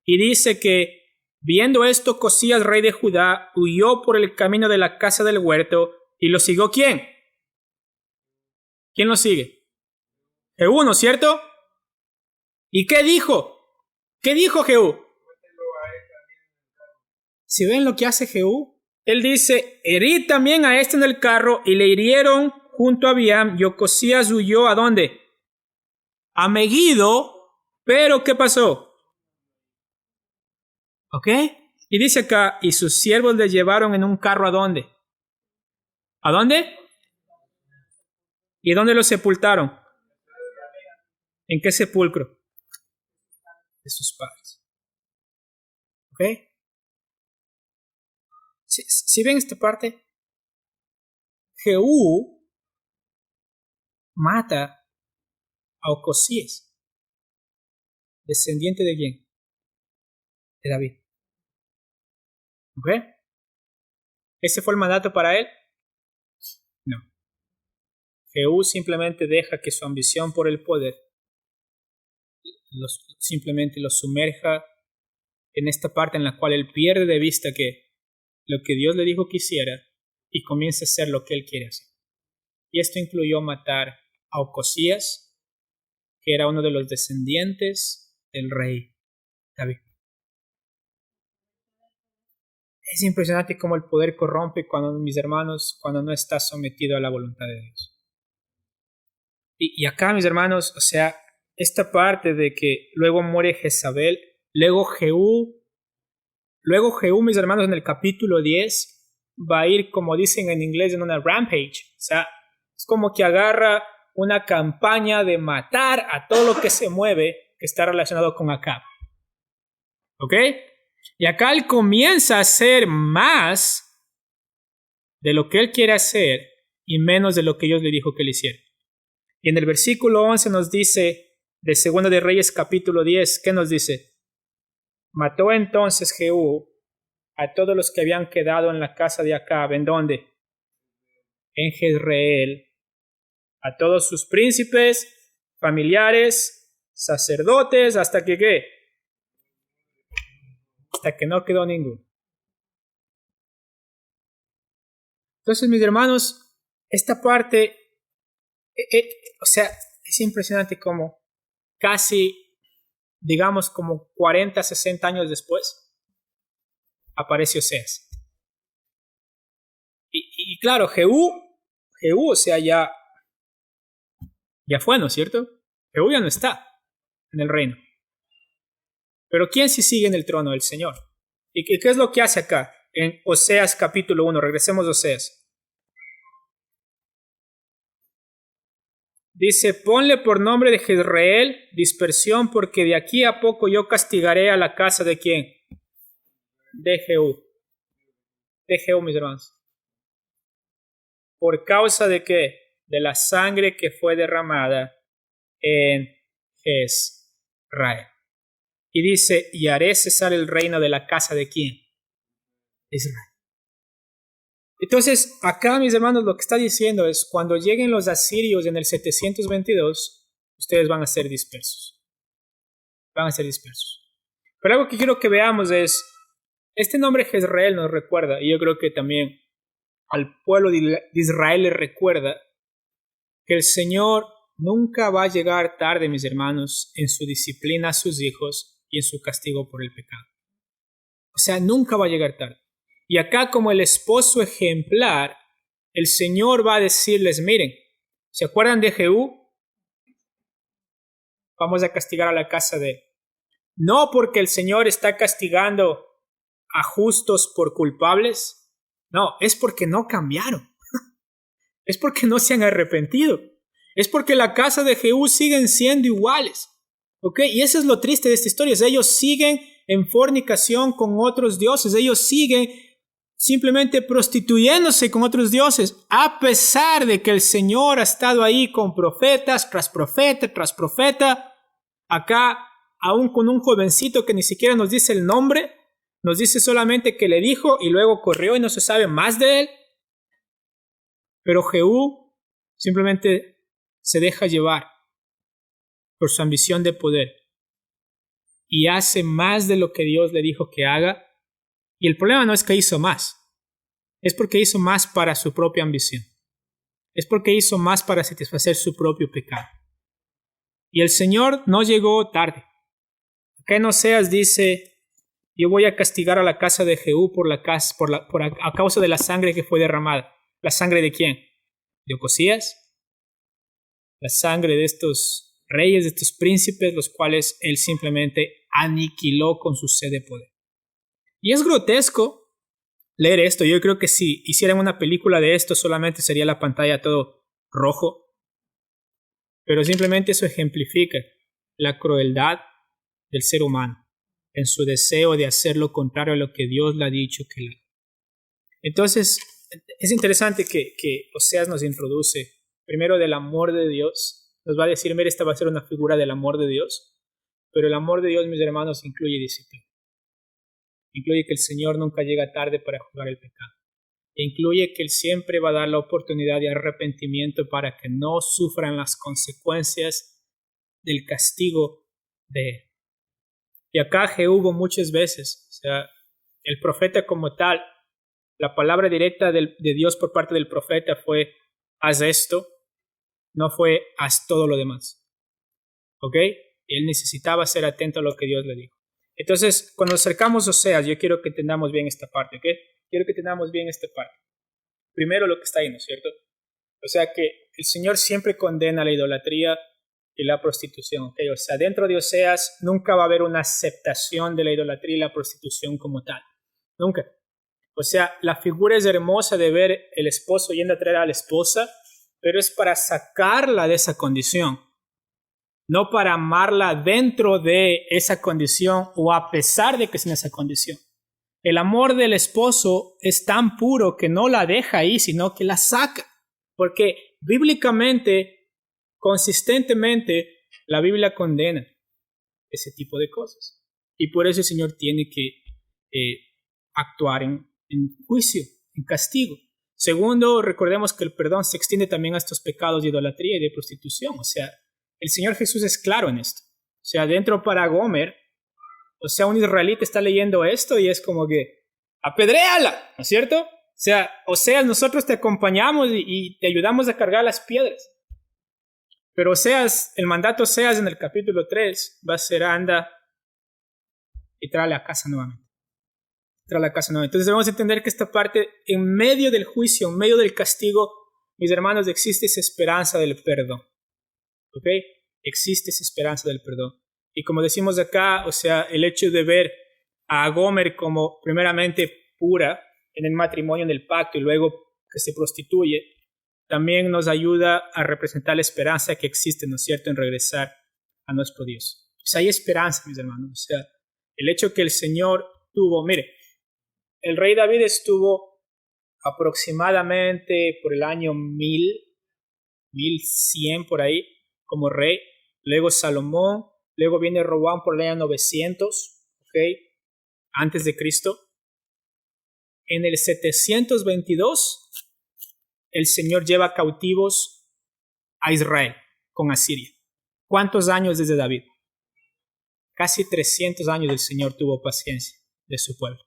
Y dice que, viendo esto, Ocosías, rey de Judá, huyó por el camino de la casa del huerto, y lo siguió ¿quién? ¿Quién lo sigue? Jehú, ¿no es cierto? ¿Y qué dijo? ¿Qué dijo Jehú? Si ven lo que hace Jehú, él dice, herí también a este en el carro, y le hirieron junto a Abiam, y Ocosías huyó ¿a dónde? A Megiddo, pero ¿qué pasó? ¿Ok? Y dice acá, y sus siervos le llevaron en un carro ¿a dónde? ¿A dónde? ¿Y dónde lo sepultaron? ¿En qué sepulcro? De sus padres. ¿Ok? Si ven esta parte, Jehú mata a Ocosías, descendiente de quién? De David. ¿Ok? ¿Ese fue el mandato para él? No. Jehú simplemente deja que su ambición por el poder simplemente lo sumerja en esta parte en la cual él pierde de vista que lo que Dios le dijo que hiciera y comienza a hacer lo que él quiere hacer. Y esto incluyó matar a Ocosías, que era uno de los descendientes del rey David. Es impresionante cómo el poder corrompe cuando, mis hermanos, cuando no está sometido a la voluntad de Dios. Y acá, mis hermanos, o sea, esta parte de que luego muere Jezabel, luego Jehú, mis hermanos, en el capítulo 10, va a ir, como dicen en inglés, en una rampage. O sea, es como que agarra una campaña de matar a todo lo que se mueve que está relacionado con Acab. ¿Ok? Y acá él comienza a hacer más de lo que él quiere hacer y menos de lo que Dios le dijo que le hiciera. Y en el versículo 11 nos dice, de 2 de Reyes capítulo 10, ¿qué nos dice? Mató entonces Jehú a todos los que habían quedado en la casa de Acab. ¿En dónde? En Jezreel. A todos sus príncipes, familiares, sacerdotes, hasta que ¿qué? Hasta que no quedó ninguno. Entonces, mis hermanos, esta parte, o sea, es impresionante como casi, digamos, como 40, 60 años después, aparece Oseas. Y claro, Jehú, o sea, ya fue, ¿no es cierto? Jehú ya no está en el reino. Pero ¿quién sí sigue en el trono? El Señor. ¿Y qué es lo que hace acá? En Oseas capítulo 1, regresemos a Oseas. Dice, ponle por nombre de Jezreel dispersión, porque de aquí a poco yo castigaré a la casa de ¿quién? De Jehú. De Jehú, mis hermanos. ¿Por causa de qué? De la sangre que fue derramada en Jezreel. Y dice, y haré cesar el reino de la casa de ¿quién? Israel. Entonces, acá, mis hermanos, lo que está diciendo es, cuando lleguen los asirios en el 722, ustedes van a ser dispersos. Van a ser dispersos. Pero algo que quiero que veamos es, este nombre Jezreel nos recuerda, y yo creo que también al pueblo de Israel le recuerda, que el Señor nunca va a llegar tarde, mis hermanos, en su disciplina a sus hijos y en su castigo por el pecado. O sea, nunca va a llegar tarde. Y acá, como el esposo ejemplar, el Señor va a decirles, miren, ¿se acuerdan de Jehú? Vamos a castigar a la casa de él. No porque el Señor está castigando a justos por culpables. No, es porque no cambiaron. Es porque no se han arrepentido. Es porque la casa de Jehú siguen siendo iguales. ¿Ok? Y eso es lo triste de esta historia. Ellos siguen en fornicación con otros dioses. Ellos siguen simplemente prostituyéndose con otros dioses, a pesar de que el Señor ha estado ahí con profetas, tras profeta, tras profeta. Acá, aún con un jovencito que ni siquiera nos dice el nombre, nos dice solamente que le dijo y luego corrió y no se sabe más de él. Pero Jehú simplemente se deja llevar por su ambición de poder y hace más de lo que Dios le dijo que haga. Y el problema no es que hizo más, es porque hizo más para su propia ambición, es porque hizo más para satisfacer su propio pecado. Y el Señor no llegó tarde. Acá en Oseas dice, yo voy a castigar a la casa de Jehú a causa de la sangre que fue derramada. ¿La sangre de quién? ¿De Ocosías? La sangre de estos reyes, de estos príncipes, los cuales él simplemente aniquiló con su sed de poder. Y es grotesco leer esto. Yo creo que si hicieran una película de esto, solamente sería la pantalla todo rojo. Pero simplemente eso ejemplifica la crueldad del ser humano en su deseo de hacer lo contrario a lo que Dios le ha dicho que le haga. Entonces, es interesante que Oseas nos introduce primero del amor de Dios. Nos va a decir, mira, esta va a ser una figura del amor de Dios. Pero el amor de Dios, mis hermanos, incluye disciplina. Incluye que el Señor nunca llega tarde para juzgar el pecado. E incluye que Él siempre va a dar la oportunidad de arrepentimiento para que no sufran las consecuencias del castigo de Él. Y acá Jehú hubo muchas veces, o sea, el profeta como tal, la palabra directa de Dios por parte del profeta fue, haz esto, no fue, haz todo lo demás. ¿Ok? Él necesitaba ser atento a lo que Dios le dijo. Entonces, cuando acercamos a Oseas, yo quiero que entendamos bien esta parte, ¿ok? Quiero que entendamos bien esta parte. Primero lo que está ahí, ¿no es cierto? O sea que el Señor siempre condena la idolatría y la prostitución, ¿ok? O sea, dentro de Oseas nunca va a haber una aceptación de la idolatría y la prostitución como tal. Nunca. O sea, la figura es hermosa de ver el esposo yendo a traer a la esposa, pero es para sacarla de esa condición, no para amarla dentro de esa condición o a pesar de que es en esa condición. El amor del esposo es tan puro que no la deja ahí, sino que la saca. Porque bíblicamente, consistentemente, la Biblia condena ese tipo de cosas. Y por eso el Señor tiene que actuar en juicio, en castigo. Segundo, recordemos que el perdón se extiende también a estos pecados de idolatría y de prostitución. O sea, el Señor Jesús es claro en esto. O sea, dentro para Gomer, o sea, un israelita está leyendo esto y es como que, apedréala, ¿no es cierto? O sea, nosotros te acompañamos y te ayudamos a cargar las piedras. Pero Oseas, el mandato Oseas en el capítulo 3 va a ser, anda y tráela a casa nuevamente. Tráela a casa nuevamente. Entonces debemos entender que esta parte, en medio del juicio, en medio del castigo, mis hermanos, existe esa esperanza del perdón. ¿Ok? Existe esa esperanza del perdón. Y como decimos acá, o sea, el hecho de ver a Gomer como primeramente pura en el matrimonio, en el pacto, y luego que se prostituye, también nos ayuda a representar la esperanza que existe, ¿no es cierto?, en regresar a nuestro Dios. O sea, hay esperanza, mis hermanos. O sea, el hecho que el Señor tuvo, mire, el rey David estuvo aproximadamente por el año 1100 por ahí, como rey. Luego Salomón, luego viene Roboam por el año 900, ¿ok? Antes de Cristo. En el 722, el Señor lleva cautivos a Israel con Asiria. ¿Cuántos años desde David? Casi 300 años el Señor tuvo paciencia de su pueblo.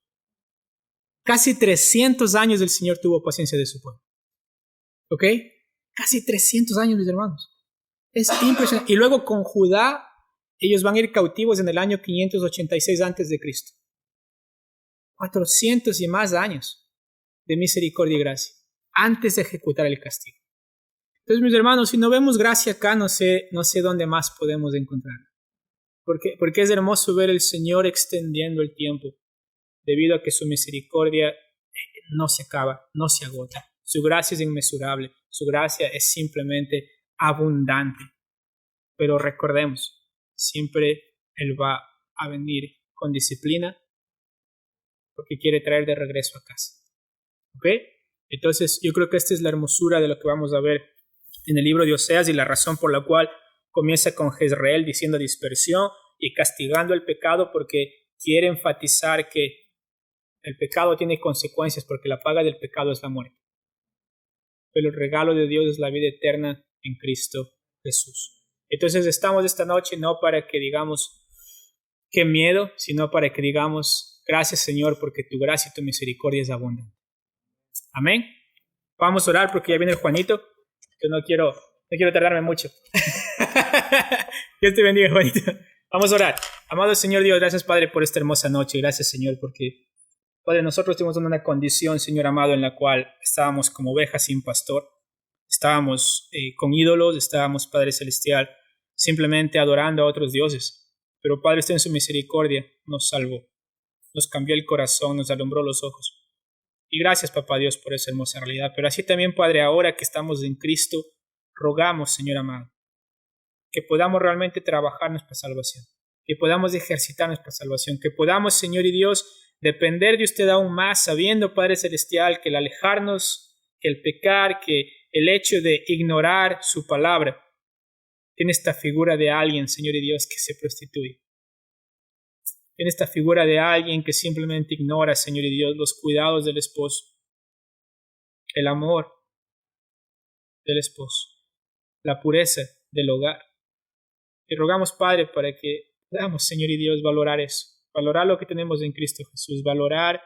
Casi 300 años el Señor tuvo paciencia de su pueblo. ¿Ok? Casi 300 años, mis hermanos. Es impresionante. Y luego con Judá, ellos van a ir cautivos en el año 586 a.C. 400 y más años de misericordia y gracia antes de ejecutar el castigo. Entonces, mis hermanos, si no vemos gracia acá, no sé dónde más podemos encontrar. Porque es hermoso ver el Señor extendiendo el tiempo, debido a que su misericordia no se acaba, no se agota. Su gracia es inmesurable, su gracia es simplemente abundante. Pero recordemos, siempre Él va a venir con disciplina porque quiere traer de regreso a casa. ¿Ok? Entonces, yo creo que esta es la hermosura de lo que vamos a ver en el libro de Oseas y la razón por la cual comienza con Jezreel diciendo dispersión y castigando el pecado, porque quiere enfatizar que el pecado tiene consecuencias, porque la paga del pecado es la muerte. Pero el regalo de Dios es la vida eterna en Cristo Jesús. Entonces estamos esta noche no para que digamos qué miedo, sino para que digamos gracias Señor porque tu gracia y tu misericordia es abundante. Amén. Vamos a orar porque ya viene el Juanito. Yo no quiero tardarme mucho. Dios te bendiga, Juanito. Vamos a orar. Amado Señor Dios, gracias Padre por esta hermosa noche. Gracias Señor porque Padre, nosotros tuvimos una condición, Señor amado, en la cual estábamos como ovejas sin pastor. Estábamos con ídolos, estábamos, Padre Celestial, simplemente adorando a otros dioses. Pero Padre, usted en su misericordia nos salvó, nos cambió el corazón, nos alumbró los ojos. Y gracias, Papá Dios, por esa hermosa realidad. Pero así también, Padre, ahora que estamos en Cristo, rogamos, Señor amado, que podamos realmente trabajar nuestra salvación, que podamos ejercitar nuestra salvación, que podamos, Señor y Dios, depender de usted aún más, sabiendo, Padre Celestial, que el alejarnos, que el pecar, que el hecho de ignorar su palabra, tiene esta figura de alguien, Señor y Dios, que se prostituye. Tiene esta figura de alguien que simplemente ignora, Señor y Dios, los cuidados del esposo, el amor del esposo, la pureza del hogar. Y rogamos, Padre, para que podamos, Señor y Dios, valorar eso, valorar lo que tenemos en Cristo Jesús, valorar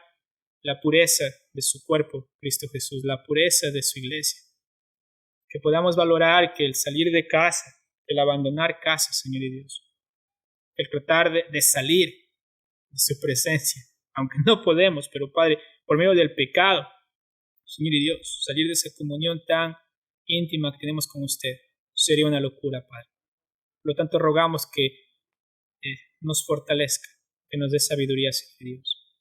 la pureza de su cuerpo, Cristo Jesús, la pureza de su iglesia. Que podamos valorar que el salir de casa, el abandonar casa, Señor y Dios, el tratar de salir de su presencia, aunque no podemos, pero Padre, por medio del pecado, Señor y Dios, salir de esa comunión tan íntima que tenemos con usted, sería una locura, Padre. Por lo tanto, rogamos que nos fortalezca, que nos dé sabiduría, Señor Dios,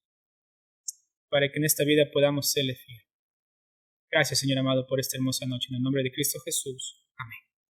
para que en esta vida podamos serle fiel. Gracias, Señor amado, por esta hermosa noche. En el nombre de Cristo Jesús. Amén.